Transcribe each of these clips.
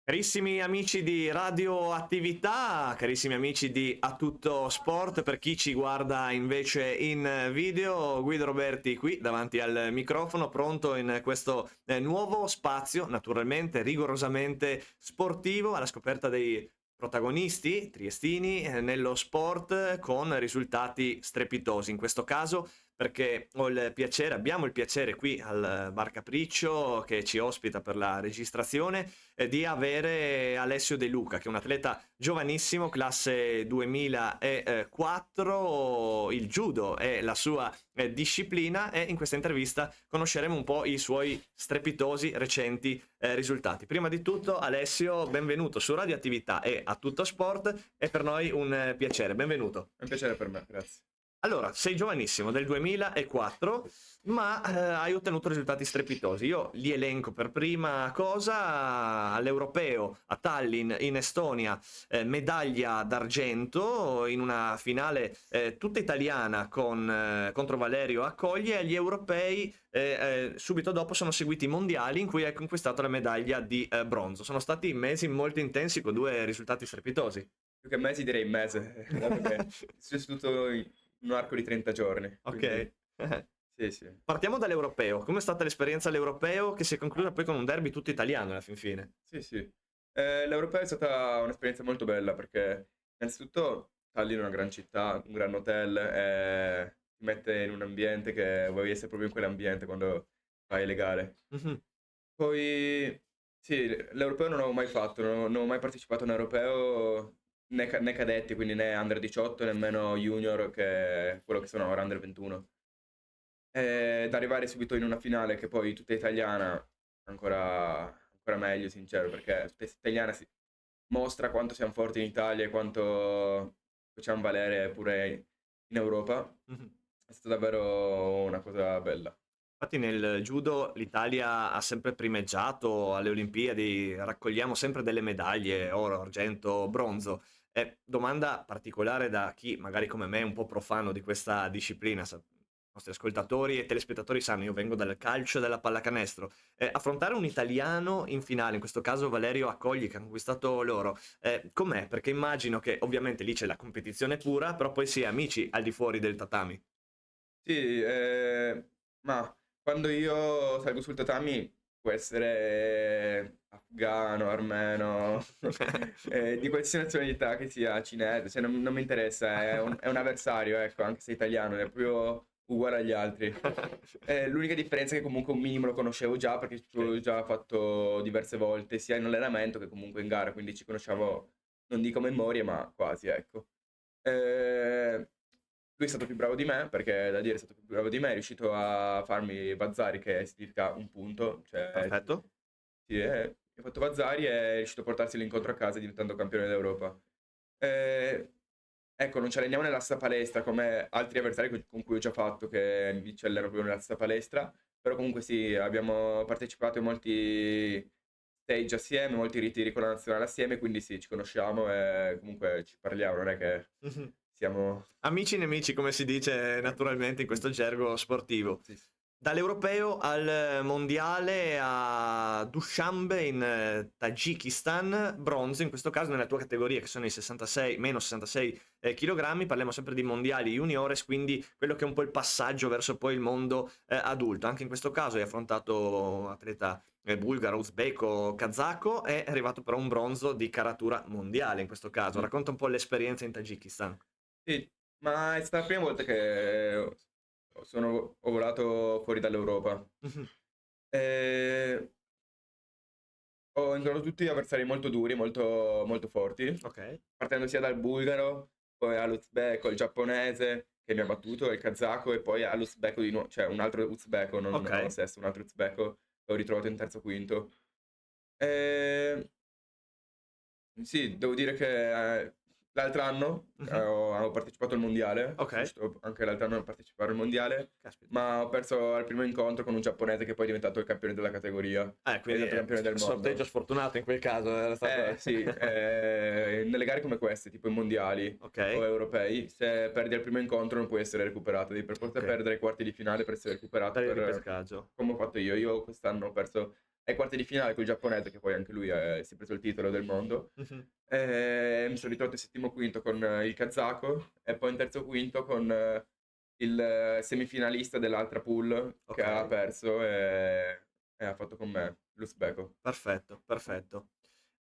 Carissimi amici di Radioattività, carissimi amici di A Tutto Sport, per chi ci guarda invece in video, Guido Roberti qui davanti al microfono, pronto in questo nuovo spazio, naturalmente rigorosamente sportivo, alla scoperta dei protagonisti triestini nello sport con risultati strepitosi. In questo caso perché abbiamo il piacere qui al Bar Capriccio che ci ospita per la registrazione di avere Alessio De Luca, che è un atleta giovanissimo, classe 2004, il judo è la sua disciplina e in questa intervista conosceremo un po' i suoi strepitosi recenti risultati. Prima di tutto, Alessio, benvenuto su Radioattività e A Tutto Sport, è per noi un piacere, benvenuto. È un piacere per me, grazie. Allora, sei giovanissimo, del 2004, ma hai ottenuto risultati strepitosi. Io li elenco per prima cosa all'Europeo a Tallinn in Estonia, medaglia d'argento in una finale tutta italiana contro Valerio Accoglie. E agli Europei subito dopo sono seguiti i mondiali in cui hai conquistato la medaglia di bronzo. Sono stati mesi molto intensi con due risultati strepitosi. Più che mesi direi un mese, dato che è successo tutto in un arco di 30 giorni. Ok. Sì, sì. Partiamo dall'Europeo. Com'è stata l'esperienza all'Europeo che si è conclusa poi con un derby tutto italiano alla fin fine? Sì, sì. L'Europeo è stata un'esperienza molto bella perché innanzitutto Tallinn è una gran città, un gran hotel, ti mette in un ambiente che vuoi essere proprio in quell'ambiente quando fai le gare. Mhm. Poi sì, l'Europeo non avevo mai fatto, non ho mai partecipato a un Europeo né cadetti, quindi né Under 18, nemmeno Junior, che è quello che sono ora Under 21. Ed arrivare subito in una finale che poi tutta italiana, ancora meglio, sincero, perché tutta italiana si mostra quanto siamo forti in Italia e quanto facciamo valere pure in Europa. Mhm. È stata davvero una cosa bella. Infatti nel judo l'Italia ha sempre primeggiato alle Olimpiadi, raccogliamo sempre delle medaglie, oro, argento, bronzo. Domanda particolare da chi magari come me è un po' profano di questa disciplina. I nostri ascoltatori e telespettatori sanno, io vengo dal calcio e dalla pallacanestro. Affrontare un italiano in finale, in questo caso Valerio Accogli che ha conquistato l'oro, com'è? Perché immagino che ovviamente lì c'è la competizione pura, però poi si è amici al di fuori del tatami. Sì, ma quando io salgo sul tatami può essere afgano, armeno, di qualsiasi nazionalità che sia, cinese, cioè non mi interessa, è un avversario, ecco, anche se italiano, è proprio uguale agli altri. L'unica differenza è che comunque un minimo lo conoscevo già perché ci Ok. avevo già fatto diverse volte, sia in allenamento che comunque in gara, quindi ci conosciamo, non dico a memoria, ma quasi, ecco. Eh, Lui è stato più bravo di me, perché da dire è stato più bravo di me, è riuscito a farmi Vazzari, che significa un punto, cioè Perfetto. sì, ha fatto Vazzari e è riuscito a portarsi l'incontro a casa diventando campione d'Europa. Eh, ecco, non ci alleniamo nella stessa palestra come altri avversari con cui ho già fatto, che ci allenano proprio nella stessa palestra, però comunque sì, abbiamo partecipato a molti stage assieme, molti ritiri con la nazionale assieme, quindi sì, ci conosciamo e comunque ci parliamo, non è che Mhm. siamo... Amici nemici, come si dice naturalmente in questo gergo sportivo. Sì, sì. Dall'Europeo al Mondiale a Dushanbe in Tagikistan, bronzo, in questo caso nella tua categoria che sono i 66, meno 66 kg, parliamo sempre di mondiali juniores, quindi quello che è un po' il passaggio verso poi il mondo adulto. Anche in questo caso hai affrontato atleta bulgaro, uzbeko, kazako, è arrivato però un bronzo di caratura mondiale in questo caso. Sì. Racconta un po' l'esperienza in Tagikistan. Sì, ma è stata la prima volta che ho volato fuori dall'Europa. E ho incontrato tutti avversari molto duri, molto forti, Ok, partendo sia dal bulgaro, poi all'uzbeko, il giapponese che mi ha battuto, il kazako e poi all'uzbeko di nuovo, cioè un altro uzbeko, non lo ok. stesso, un altro uzbeko che ho ritrovato in terzo quinto. E sì, devo dire che l'altro anno Mhm. avevo partecipato al mondiale, sono Ok, riuscito anche l'altro anno a partecipare al mondiale, caspita. ma ho perso al primo incontro con un giapponese che poi è diventato il campione della categoria, è Quindi diventato campione del sorteggio mondo. sfortunato in quel caso, era stato... Sì, nelle gare come queste, tipo i mondiali Ok, o europei, se perdi al primo incontro non puoi essere recuperato, devi per forza ok. perdere ai quarti di finale per essere recuperato Per il per... ripescaggio. come ho fatto io. Io quest'anno ho perso ai quarti di finale col giapponese, che poi anche lui si è preso il titolo del mondo. Mhm. Mi sono ritrovato in settimo quinto con il kazako e poi in terzo quinto con il semifinalista dell'altra pool che Ok. ha perso e ha fatto con me, l'uzbeko. Perfetto, perfetto.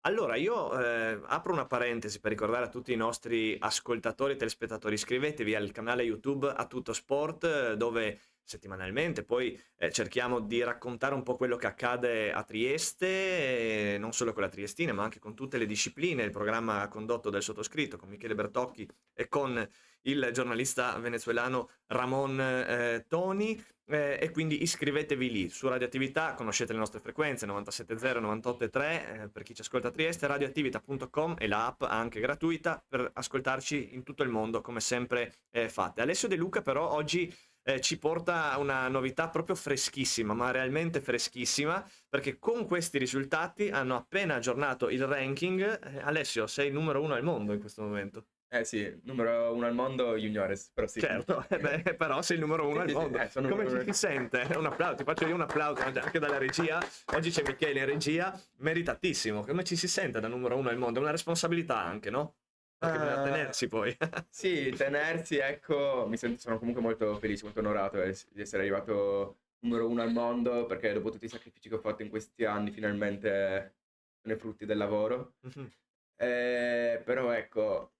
Allora, io apro una parentesi per ricordare a tutti i nostri ascoltatori e telespettatori, iscrivetevi al canale YouTube A Tutto Sport, dove settimanalmente poi cerchiamo di raccontare un po' quello che accade a Trieste, non solo con la Triestina, ma anche con tutte le discipline, il programma condotto dal sottoscritto con Michele Bertocchi e con il giornalista venezuelano Ramon Toni. E quindi iscrivetevi lì su Radioattività, conoscete le nostre frequenze 97.0, 98.3 per chi ci ascolta a Trieste, radioattività.com e l'app anche gratuita per ascoltarci in tutto il mondo come sempre fate. Alessio De Luca però oggi ci porta una novità proprio freschissima, ma realmente freschissima, perché con questi risultati hanno appena aggiornato il ranking. Alessio, sei il numero uno al mondo in questo momento. Eh sì, numero uno al mondo juniores, però sì. Certo, beh, però sei il numero uno Sì, al sì, sì, mondo. sono Come numero ci uno. si sente? Un applauso, ti faccio io un applauso anche dalla regia. Oggi c'è Michele in regia, meritatissimo. Come ci si sente da numero uno al mondo? È una responsabilità anche, no? Perché bisogna Ah, tenersi poi. sì, tenersi, ecco, sono comunque molto felice, molto onorato di essere arrivato numero uno al mondo, perché dopo tutti i sacrifici che ho fatto in questi anni, finalmente sono i frutti del lavoro. Mhm. Però ecco,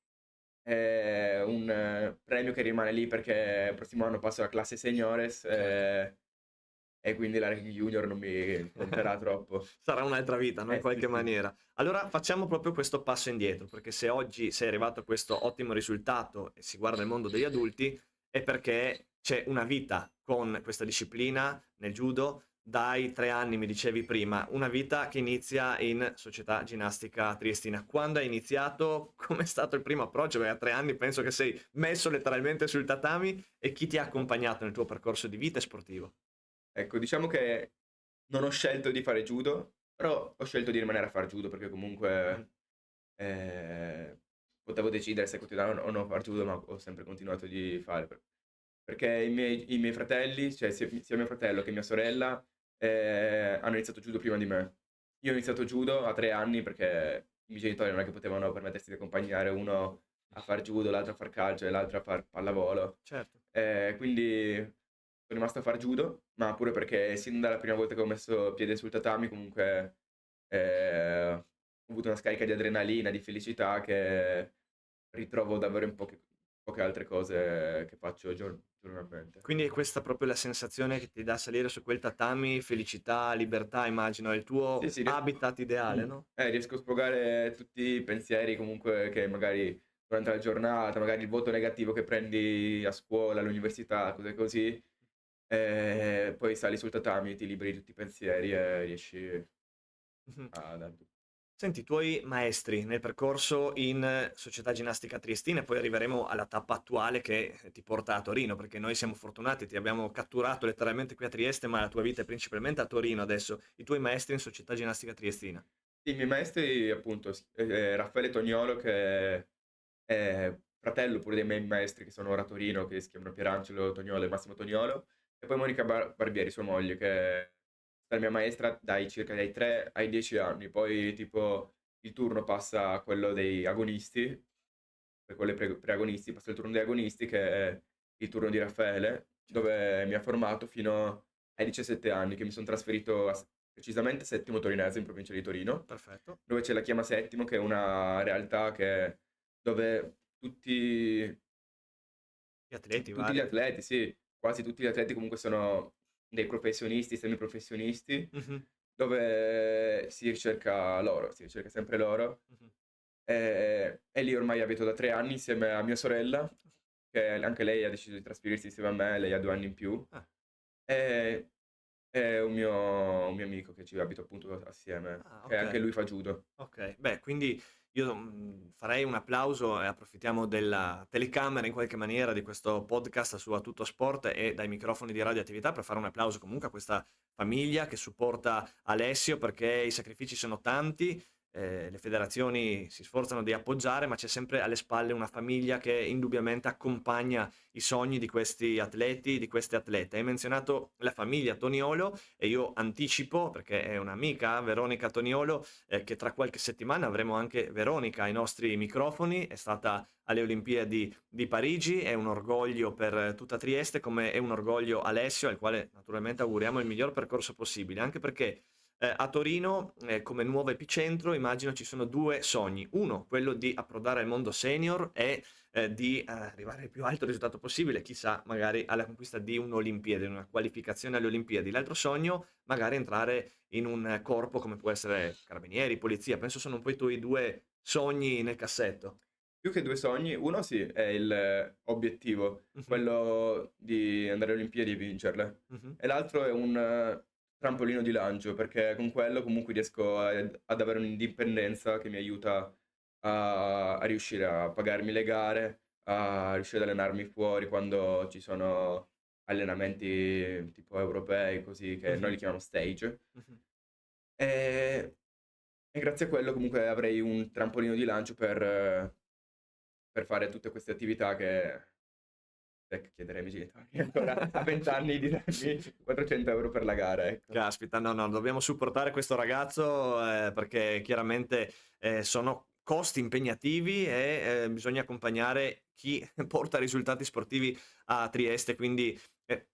è un premio che rimane lì perché il prossimo anno passo alla classe seniores Certo. e quindi la ranking junior non mi conterà troppo. Sarà un'altra vita, no? In Sì, qualche sì. maniera. Allora facciamo proprio questo passo indietro, perché se oggi sei arrivato a questo ottimo risultato e si guarda il mondo degli adulti, è perché c'è una vita con questa disciplina nel judo dai 3 anni, mi dicevi prima, una vita che inizia in Società Ginnastica Triestina. Quando hai iniziato? Com'è stato il primo approccio? Perché a 3 anni penso che sei messo letteralmente sul tatami e chi ti ha accompagnato nel tuo percorso di vita e sportivo? Ecco, diciamo che non ho scelto di fare judo, però ho scelto di rimanere a fare judo perché Mhm. comunque potevo decidere se continuare o no a far judo, ma ho sempre continuato di fare. Perché i miei fratelli, cioè sia mio fratello che mia sorella, hanno iniziato judo prima di me. Io ho iniziato judo a 3 anni perché i miei genitori non è che potevano permettersi di accompagnare uno a far judo, l'altro a far calcio e l'altro a far pallavolo. Certo. Quindi sono rimasto a far judo, ma pure perché sin dalla prima volta che ho messo piede sul tatami comunque ho avuto una scarica di adrenalina, di felicità che ritrovo davvero in poche altre cose che faccio giornalmente. Quindi è questa proprio la sensazione che ti dà salire su quel tatami, felicità, libertà, immagino, è il Sì, tuo sì, habitat ideale, no? riesco a sfogare tutti i pensieri comunque che magari durante la giornata, magari il voto negativo che prendi a scuola, all'università, cose così, poi sali sul tatami, ti liberi di tutti i pensieri e riesci Mhm. a dar Senti, i tuoi maestri nel percorso in Società Ginnastica Triestina, e poi arriveremo alla tappa attuale che ti porta a Torino, perché noi siamo fortunati, ti abbiamo catturato letteralmente qui a Trieste, ma la tua vita è principalmente a Torino adesso. I tuoi maestri in Società Ginnastica Triestina. Sì, i miei maestri appunto, Raffaele Toniolo che è fratello pure dei miei maestri che sono ora a Torino, che si chiamano Pierangelo Toniolo e Massimo Toniolo, e poi Monica Barbieri, sua moglie, che è la mia maestra dai 3 ai 10 anni. Poi tipo il turno passa a quello dei agonisti, per quelle preagonisti, passa il turno dei agonisti che è il turno di Raffaele, Certo, dove mi ha formato fino ai 17 anni, che mi son trasferito precisamente a Settimo Torinese, in provincia di Torino, perfetto. dove c'è la Chiama Settimo, che è una realtà dove Gli atleti tutti gli vari. atleti, sì, quasi tutti gli atleti comunque sono dei professionisti, semiprofessionisti, Mhm, dove si ricerca sempre l'oro. mhm. E lì ormai abito da 3 anni insieme a mia sorella, che anche lei ha deciso di trasferirsi insieme a me, lei ha 2 anni in più, Ah, e e un mio amico che ci abito appunto assieme, ah, che ok. anche lui fa judo. Ok, beh, quindi io farei un applauso e approfittiamo della telecamera in qualche maniera di questo podcast su A Tutto Sport e dai microfoni di Radioattività per fare un applauso comunque a questa famiglia che supporta Alessio perché i sacrifici sono tanti le federazioni si sforzano di appoggiare, ma c'è sempre alle spalle una famiglia che indubbiamente accompagna i sogni di questi atleti, di queste atlete. Hai menzionato la famiglia Toniolo e io anticipo, perché è un'amica, Veronica Toniolo, che tra qualche settimana avremo anche Veronica ai nostri microfoni, è stata alle Olimpiadi di Parigi, è un orgoglio per tutta Trieste, come è un orgoglio Alessio, al quale naturalmente auguriamo il miglior percorso possibile, anche perché a Torino, come nuovo epicentro, immagino ci sono due sogni. Uno, quello di approdare al mondo senior e di arrivare al più alto risultato possibile, chissà, magari alla conquista di un'Olimpiade, una qualificazione alle Olimpiadi. L'altro sogno, magari entrare in un corpo come può essere Carabinieri, Polizia. Penso sono un po' i tuoi due sogni nel cassetto. Più che due sogni, uno sì, è il obiettivo, Mhm, quello di andare alle Olimpiadi e vincerle, mhm, e l'altro è un trampolino di lancio, perché con quello comunque riesco ad avere un'indipendenza che mi aiuta a riuscire a pagarmi le gare, a riuscire ad allenarmi fuori quando ci sono allenamenti tipo europei, così, che noi mhm, li chiamiamo stage. mhm. E, e grazie a quello comunque avrei un trampolino di lancio per fare tutte queste attività che chiederei ai miei genitori ancora a 20 anni di darmi 400 € per la gara, ecco. Caspita, no, no, dobbiamo supportare questo ragazzo perché chiaramente sono costi impegnativi e bisogna accompagnare chi porta risultati sportivi a Trieste, quindi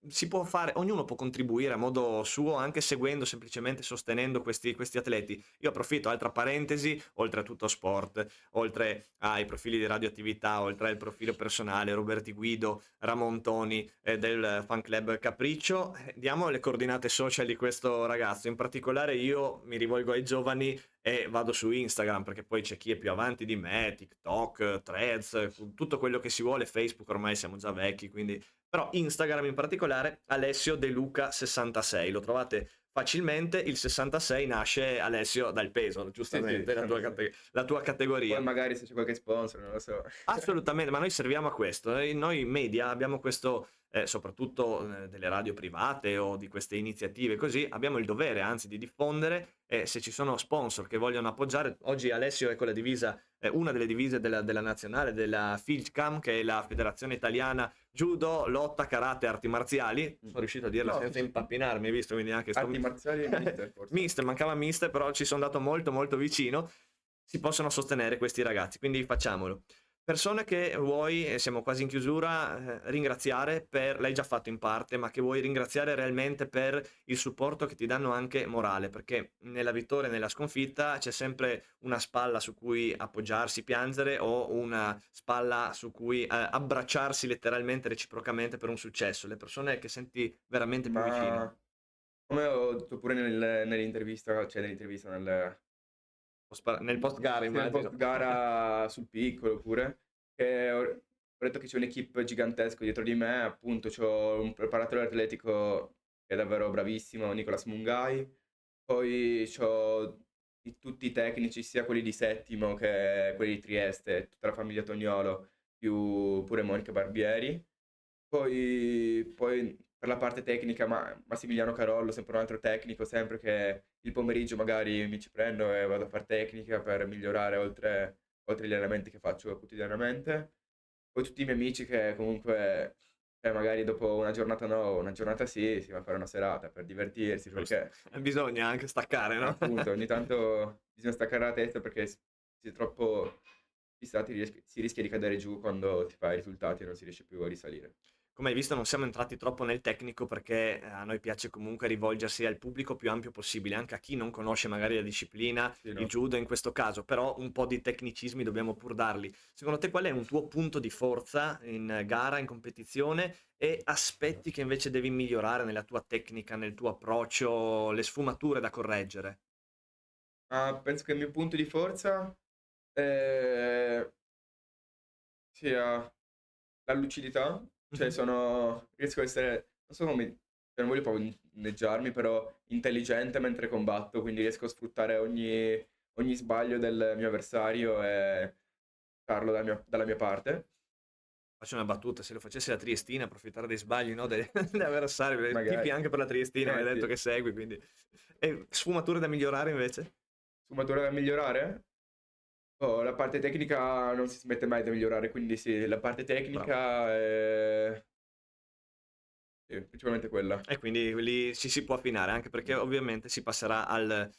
si può fare, ognuno può contribuire a modo suo, anche seguendo, semplicemente sostenendo questi atleti. Io approfitto, altra parentesi, oltre a tutto sport, oltre ai profili di radioattività, oltre al profilo personale, Roberti Guido, Ramon Toni del fan club Capriccio. Diamo le coordinate social di questo ragazzo. In particolare io mi rivolgo ai giovani e vado su Instagram perché poi c'è chi è più avanti di me, TikTok, Threads, tutto quello che si vuole, Facebook ormai siamo già vecchi, quindi però Instagram in particolare Alessio De Luca 66, lo trovate facilmente, il 66 nasce Alessio dal peso, Sì, sì, giustamente, sì. la tua Poi categoria. magari se c'è qualche sponsor, non lo so. Assolutamente, ma noi serviamo a questo. Noi media abbiamo questo, soprattutto delle radio private o di queste iniziative così, abbiamo il dovere anzi di diffondere e se ci sono sponsor che vogliono appoggiare, oggi Alessio è con la divisa, una delle divise della nazionale, della FIGCAM, che è la Federazione Italiana Judo, Lotta, Karate, Arti Marziali. Sono riuscito a dirla No, senza impappinarmi, hai visto? Quindi anche sto... arti marziali miste forse. Mister, mancava mister, però ci sono andato molto molto vicino. Si possono sostenere questi ragazzi, quindi facciamolo. Persone che vuoi, e siamo quasi in chiusura, ringraziare per, l'hai già fatto in parte, ma che vuoi ringraziare realmente per il supporto che ti danno anche morale, perché nella vittoria e nella sconfitta c'è sempre una spalla su cui appoggiarsi, piangere o una spalla su cui abbracciarsi letteralmente, reciprocamente per un successo. Le persone che senti veramente più vicino. Ma come ho detto pure nell'intervista, cioè nell'intervista, Nel post gara, sì, nel post immagino. gara sul piccolo pure, che ho detto che c'è un'equipe gigantesca dietro di me, appunto c'ho un preparatore atletico che è davvero bravissimo, Nicolas Mungai, poi c'ho tutti i tecnici, sia quelli di Settimo che quelli di Trieste, tutta la famiglia Toniolo, più pure Monica Barbieri. Poi per la parte tecnica, Massimiliano Carollo, sempre un altro tecnico, sempre che il pomeriggio magari mi ci prendo e vado a fare tecnica per migliorare oltre gli allenamenti che faccio quotidianamente. Poi tutti i miei amici che comunque, magari dopo una giornata no, una giornata sì, si va a fare una serata per divertirsi, Giusto. perché Bisogna anche staccare, no? appunto ogni tanto bisogna staccare la testa perché si è troppo fissati, si rischia di cadere giù quando si fa i risultati e non si riesce più a risalire. Come hai visto non siamo entrati troppo nel tecnico perché a noi piace comunque rivolgersi al pubblico più ampio possibile, anche a chi non conosce magari la disciplina, Sì, il no? judo in questo caso, però un po' di tecnicismi dobbiamo pur darli. Secondo te qual è un tuo punto di forza in gara, in competizione e aspetti che invece devi migliorare nella tua tecnica, nel tuo approccio, le sfumature da correggere? Penso che il mio punto di forza eh, sia la lucidità, cioè Mhm. riesco a essere, non so come, cioè non voglio pavoneggiarmi, però intelligente mentre combatto, quindi riesco a sfruttare ogni sbaglio del mio avversario e farlo dalla mia parte, Faccio una battuta, se lo facessi la Triestina, approfittare dei sbagli, no, degli avversari, perché tifi magari. anche per la Triestina, mi hai detto Sì. che segui, quindi... E sfumature da migliorare invece? sfumatura da migliorare? Oh, la parte tecnica non si smette mai di migliorare, quindi sì, la parte Bravo. tecnica è sì, principalmente quella. E quindi lì ci si può affinare, anche perché ovviamente si passerà al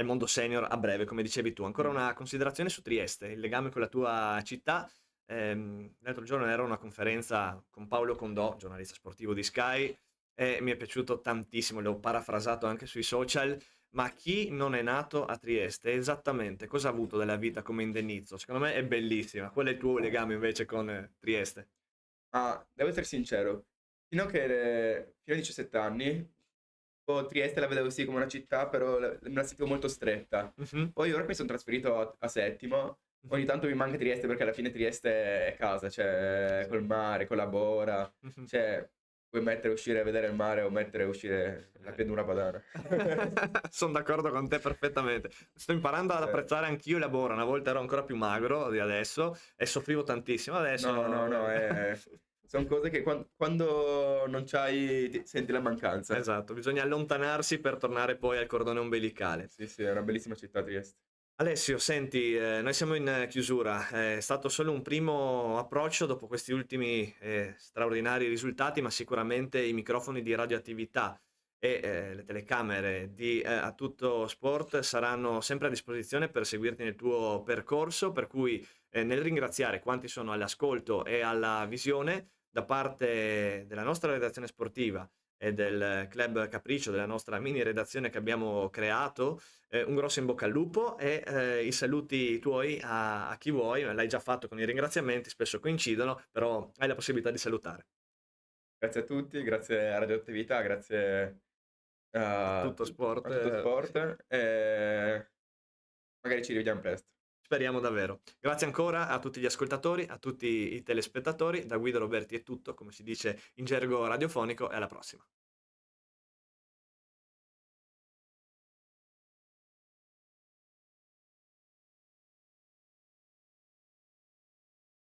mondo senior a breve, come dicevi tu. Ancora Mh. una considerazione su Trieste, il legame con la tua città. L'altro giorno ero a una conferenza con Paolo Condò, giornalista sportivo di Sky, e mi è piaciuto tantissimo, l'ho parafrasato anche sui social, ma chi non è nato a Trieste, esattamente cosa ha avuto della vita come indennizzo? Secondo me è bellissima. Qual è il tuo legame invece con Trieste? Ma devo essere sincero, fino ai 17 anni, Trieste la vedevo sì come una città, però me la sentivo molto stretta. Mhm, Poi ora che mi son trasferito a Settimo, ogni mhm, tanto mi manca Trieste perché alla fine Trieste è casa, cioè sì. col mare, collabora, Mhm. cioè puoi mettere e uscire a vedere il mare o mettere e uscire la pianura padana. Sono d'accordo con te perfettamente. Sto imparando ad Cioè, apprezzare anch'io la Bora. Una volta ero ancora più magro di adesso e soffrivo tantissimo. no, no, Adesso... no, son cose che quando non c'hai ti senti la mancanza. Esatto, bisogna allontanarsi per tornare poi al cordone ombelicale. Sì, sì, è una bellissima città Trieste. Alessio, senti, noi siamo in chiusura. È stato solo un primo approccio dopo questi ultimi straordinari risultati, ma sicuramente i microfoni di radioattività e le telecamere di A Tutto Sport saranno sempre a disposizione per seguirti nel tuo percorso, per cui nel ringraziare quanti sono all'ascolto e alla visione da parte della nostra redazione sportiva e del Club Capriccio, della nostra mini redazione che abbiamo creato, un grosso in bocca al lupo e i saluti tuoi a chi vuoi, l'hai già fatto con i ringraziamenti, spesso coincidono, però hai la possibilità di salutare. Grazie a tutti, grazie a Radioattività, grazie A Tutto a Sport, Tutto Sport e magari ci rivediamo presto. speriamo davvero. Grazie ancora a tutti gli ascoltatori, a tutti i telespettatori. Da Guido Roberti è tutto, come si dice in gergo radiofonico, e alla prossima.